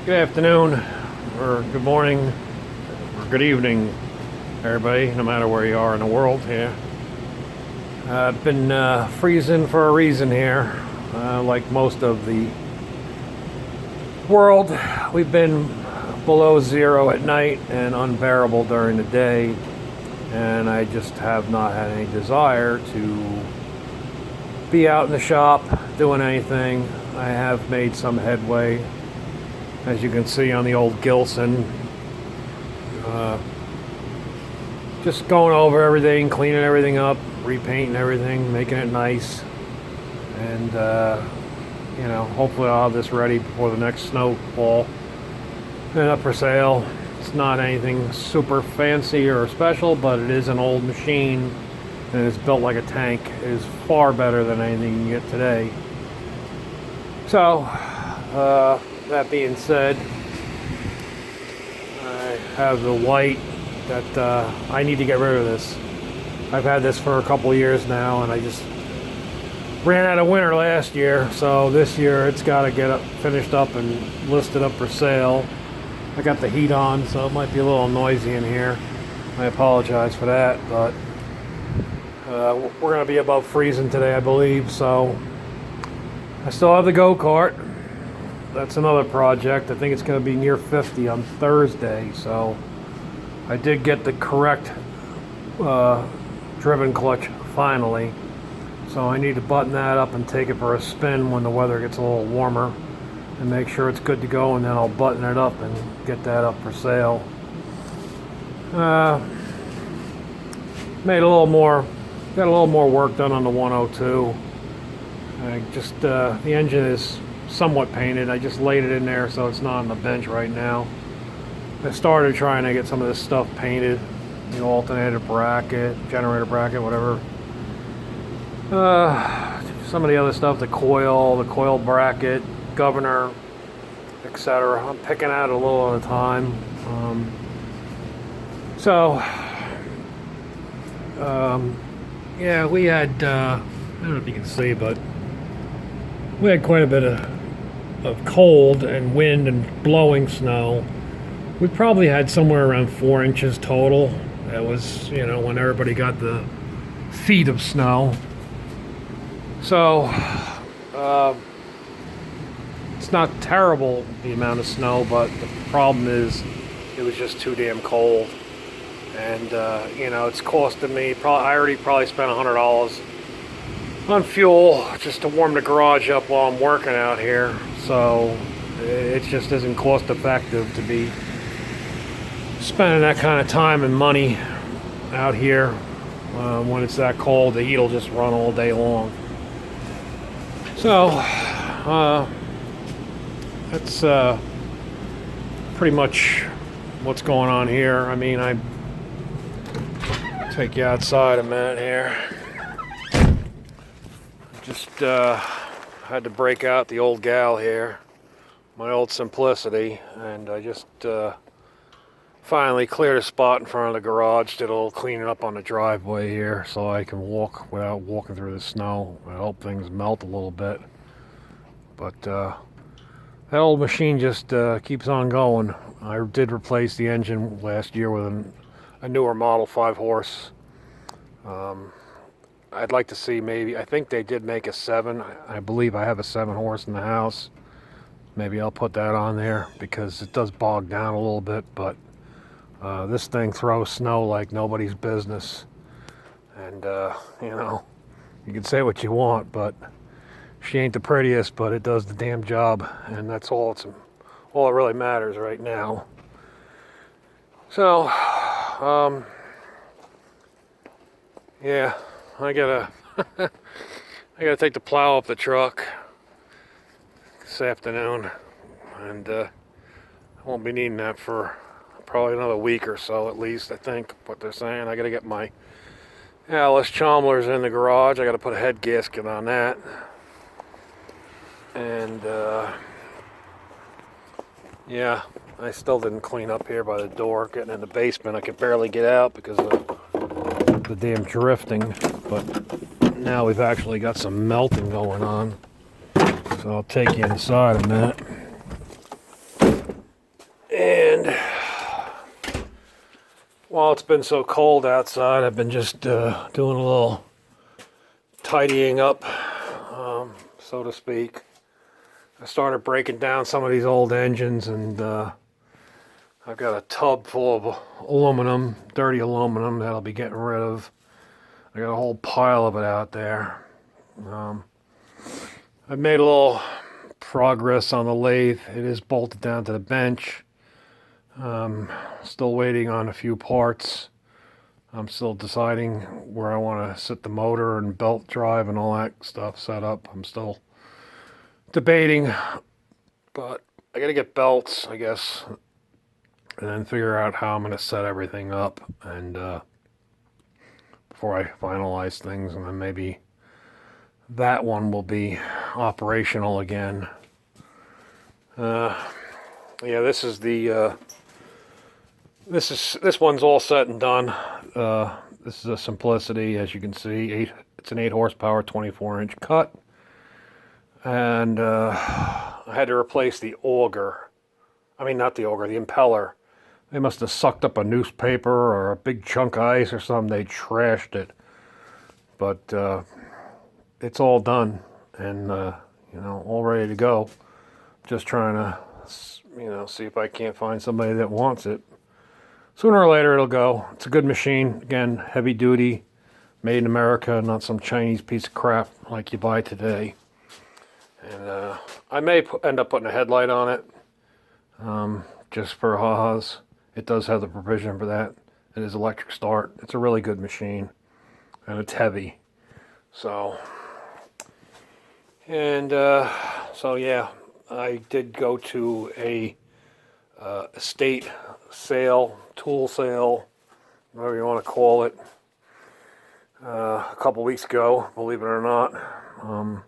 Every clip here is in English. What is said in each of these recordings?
Good afternoon, or good morning, or good evening, everybody, no matter where you are in the world here. I've been freezing for a reason here. Like most of the world, we've been below zero at night and unbearable during the day, and I just have not had any desire to be out in the shop doing anything. I have made some headway, as you can see on the old Gilson. Just going over everything, cleaning everything up, repainting everything, making it nice, and hopefully I'll have this ready before the next snowfall and up for sale. It's not anything super fancy or special, but it is an old machine and it's built like a tank. It is far better than anything you can get today. So that being said, I have the white that I need to get rid of this. I've had this for a couple of years now, and I just ran out of winter last year, so this year it's got to get finished up and listed up for sale. I got the heat on, so it might be a little noisy in here. I apologize for that, but we're going to be above freezing today, I believe, so I still have the go-kart. That's another project. I think it's going to be near 50 on Thursday, so I did get the correct driven clutch finally. So I need to button that up and take it for a spin when the weather gets a little warmer and make sure it's good to go, and then I'll button it up and get that up for sale. Got a little more work done on the 102. The engine is somewhat painted. I just laid it in there so it's not on the bench right now. I started trying to get some of this stuff painted, the alternator bracket, generator bracket, whatever. Some of the other stuff, the coil bracket, governor, etc. I'm picking out a little at a time. Yeah, we had, I don't know if you can see, but we had quite a bit of cold and wind and blowing snow. We probably had somewhere around 4 inches total. That was, when everybody got the feet of snow. So, it's not terrible, the amount of snow, but the problem is it was just too damn cold. And, it's costing me, I already probably spent $100 on fuel just to warm the garage up while I'm working out here. So, it just isn't cost effective to be spending that kind of time and money out here when it's that cold. The heat will just run all day long. So that's pretty much what's going on here. I mean, I take you outside a minute here. Just had to break out the old gal here, my old Simplicity, and I just finally cleared a spot in front of the garage, did a little cleaning up on the driveway here so I can walk without walking through the snow. I hope things melt a little bit. But that old machine just keeps on going. I did replace the engine last year with a newer model 5-horse. I'd like to see maybe, I think they did make a 7. I believe I have a 7-horse in the house. Maybe I'll put that on there because it does bog down a little bit, but this thing throws snow like nobody's business. And, you can say what you want, but she ain't the prettiest, but it does the damn job. And that's all that really matters right now. So, yeah, I gotta take the plow up the truck this afternoon. And, I won't be needing that for probably another week or so at least, I think, what they're saying. I gotta get my Alice Chalmers in the garage. I gotta put a head gasket on that. And, yeah, I still didn't clean up here by the door. Getting in the basement, I could barely get out because of the damn drifting. But now we've actually got some melting going on. So I'll take you inside a minute. While it's been so cold outside, I've been just doing a little tidying up, so to speak. I started breaking down some of these old engines, and I've got a tub full of aluminum, dirty aluminum, that I'll be getting rid of. I got a whole pile of it out there. I've made a little progress on the lathe. It is bolted down to the bench. Still waiting on a few parts. I'm still deciding where I want to sit the motor and belt drive and all that stuff set up. I'm still debating, but I got to get belts, I guess, and then figure out how I'm going to set everything up, and before I finalize things, and then maybe that one will be operational again. Yeah, this is the this one's all set and done. This is a Simplicity, as you can see. It's an 8 horsepower, 24-inch cut, and I had to replace the auger. I mean, not the auger, the impeller. They must have sucked up a newspaper or a big chunk of ice or something. They trashed it, but it's all done and all ready to go. Just trying to see if I can't find somebody that wants it. Sooner or later it'll go. It's a good machine. Again, heavy duty, made in America, not some Chinese piece of crap like you buy today. And I may end up putting a headlight on it, just for ha-has. It does have the provision for that. It is electric start. It's a really good machine, and it's heavy. So yeah, I did go to a estate sale, tool sale, whatever you want to call it, a couple weeks ago, believe it or not. I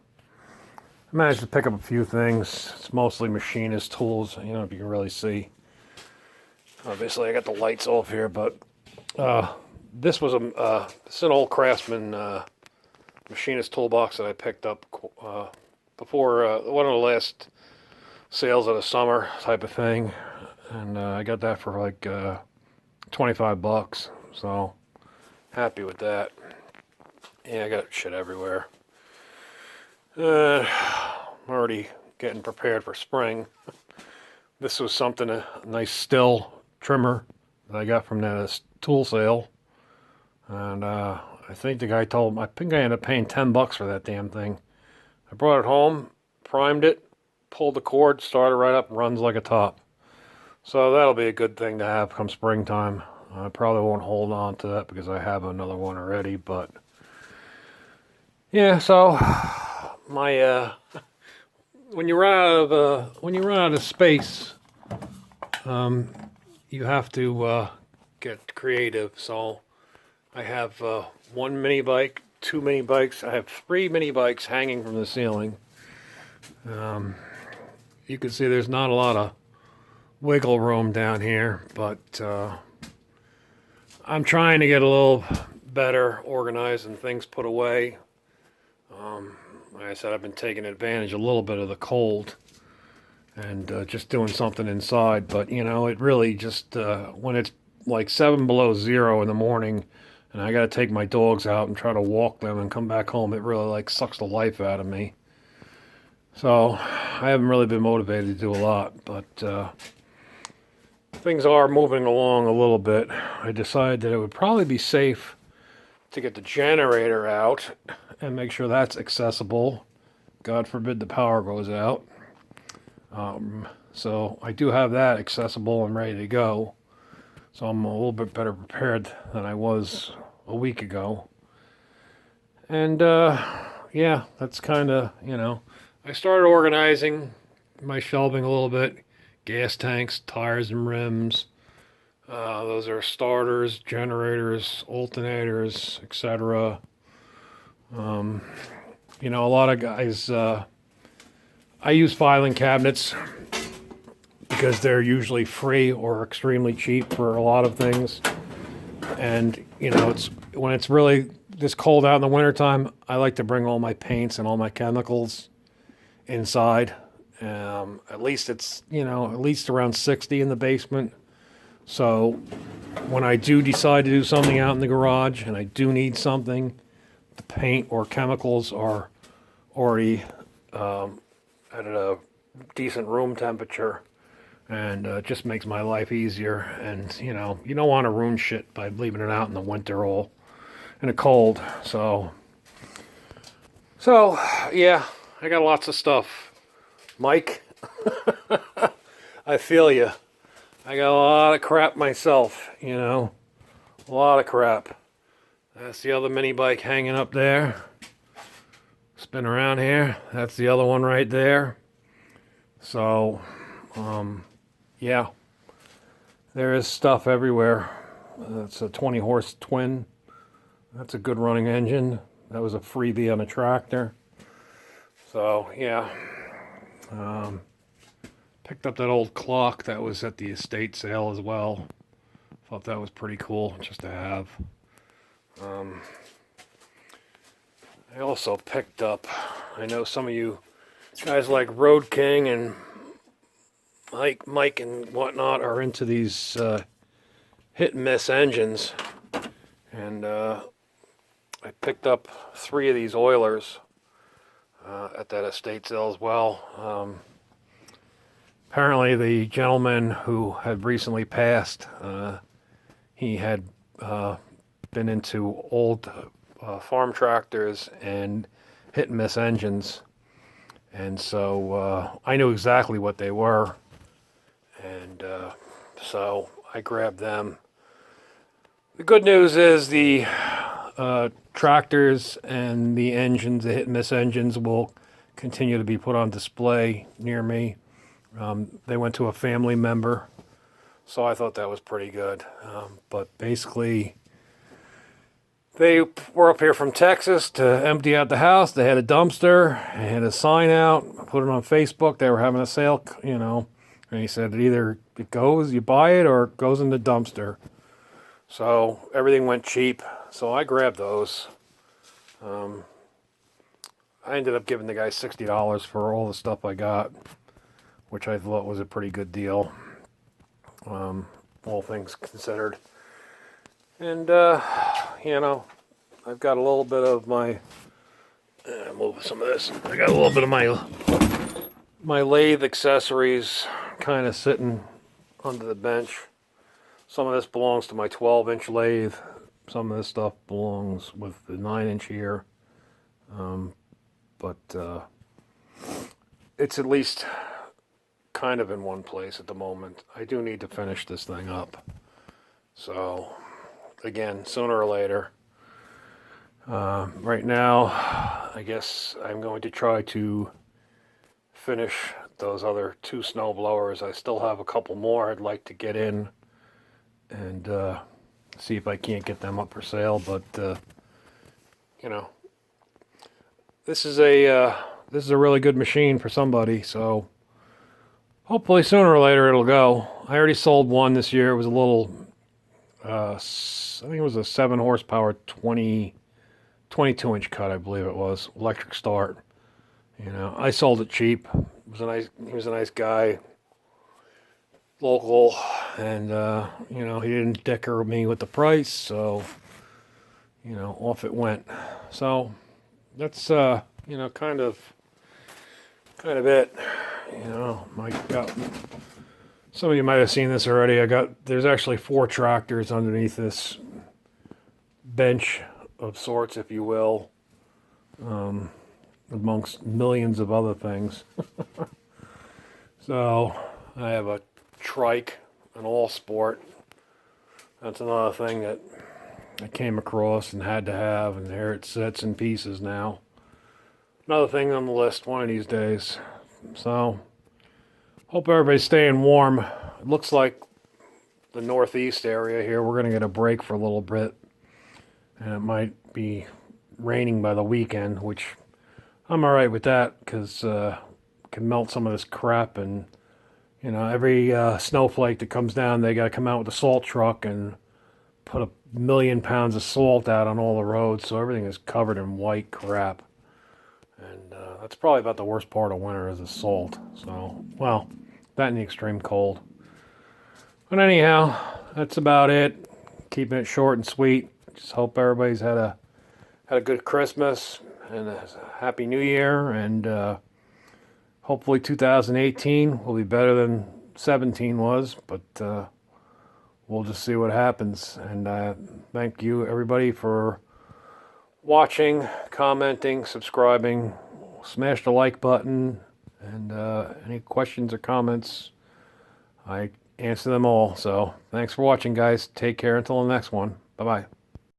managed to pick up a few things. It's mostly machinist tools, if you can really see. Obviously, I got the lights off here, but this was it's an old Craftsman machinist toolbox that I picked up before one of the last sales of the summer type of thing, and I got that for like $25. So happy with that. Yeah, I got shit everywhere. I'm already getting prepared for spring. This was something, a nice still trimmer that I got from that tool sale. And I think the guy I think I ended up paying $10 for that damn thing. I brought it home, primed it, pulled the cord, started right up, runs like a top. So that'll be a good thing to have come springtime. I probably won't hold on to that because I have another one already, but yeah, so my when you run out of space, you have to get creative. So I have one mini bike, 2 mini bikes. I have 3 mini bikes hanging from the ceiling. You can see there's not a lot of wiggle room down here, but I'm trying to get a little better organized and things put away. Like I said, I've been taking advantage a little bit of the cold and just doing something inside, but it really just when it's like 7 below zero in the morning and I got to take my dogs out and try to walk them and come back home, it really like sucks the life out of me. So I haven't really been motivated to do a lot, but things are moving along a little bit. I decided that it would probably be safe to get the generator out and make sure that's accessible. God forbid the power goes out. So I do have that accessible and ready to go. So I'm a little bit better prepared than I was a week ago. And yeah, that's kind of, I started organizing my shelving a little bit. Gas tanks, tires and rims. Those are starters, generators, alternators, etc. A lot of guys, I use filing cabinets because they're usually free or extremely cheap for a lot of things. And, it's when it's really this cold out in the wintertime, I like to bring all my paints and all my chemicals inside. At least it's, at least around 60 in the basement. So when I do decide to do something out in the garage and I do need something, the paint or chemicals are already at a decent room temperature, and it just makes my life easier. And you know, you don't want to ruin shit by leaving it out in the winter or in the cold. So yeah, I got lots of stuff. Mike, I feel you. I got a lot of crap myself, you know, a lot of crap. That's the other mini bike hanging up there. Spin around here. That's the other one right there. So, yeah, there is stuff everywhere. That's a 20 horse twin. That's a good running engine. That was a freebie on a tractor. So, yeah. Picked up that old clock that was at the estate sale as well. Thought that was pretty cool just to have. I also picked up, I know some of you guys like Road King and Mike and whatnot are into these hit and miss engines. And I picked up 3 of these Oilers at that estate sale as well. Apparently the gentleman who had recently passed, he had been into old farm tractors and hit and miss engines. And so I knew exactly what they were. And so I grabbed them. The good news is the tractors and the engines, the hit and miss engines, will continue to be put on display near me. They went to a family member, so I thought that was pretty good. But basically, they were up here from Texas to empty out the house. They had a dumpster, they had a sign out, put it on Facebook. They were having a sale, you know, and he said either it goes, you buy it, or it goes in the dumpster. So everything went cheap, so I grabbed those. I ended up giving the guy $60 for all the stuff I got, which I thought was a pretty good deal, all things considered. And, you know, I've got a little bit of my, move some of this. I got a little bit of my lathe accessories kind of sitting under the bench. Some of this belongs to my 12-inch lathe. Some of this stuff belongs with the 9-inch here. But it's at least kind of in one place at the moment. I do need to finish this thing up. So, again, sooner or later. Right now, I guess I'm going to try to finish those other 2 snow blowers. I still have a couple more I'd like to get in and see if I can't get them up for sale. But you know, this is a really good machine for somebody. So hopefully sooner or later it'll go. I already sold one this year. It was a little, I think it was a 7 horsepower 22-inch cut, I believe it was, electric start. You know, I sold it cheap. He was a nice guy, local, and you know, he didn't dicker me with the price, so you know, off it went. So that's you know, kind of it. You know, some of you might have seen this already. There's actually 4 tractors underneath this bench of sorts, if you will, amongst millions of other things. So I have a trike, an all sport. That's another thing that I came across and had to have, and there it sits in pieces now. Another thing on the list one of these days. So hope everybody's staying warm. It looks like the northeast area here, we're going to get a break for a little bit, and it might be raining by the weekend, which I'm all right with that, because can melt some of this crap. And you know, every snowflake that comes down, they got to come out with a salt truck and put 1,000,000 pounds of salt out on all the roads, so everything is covered in white crap. And that's probably about the worst part of winter, is the salt. So, well, that and the extreme cold. But anyhow, that's about it. Keeping it short and sweet. Just hope everybody's had a good Christmas and a happy New Year, and hopefully 2018 will be better than 17 was. But we'll just see what happens. And thank you everybody for watching, commenting, subscribing. Smash the like button, and any questions or comments, I answer them all. So thanks for watching, guys. Take care until the next one. Bye bye.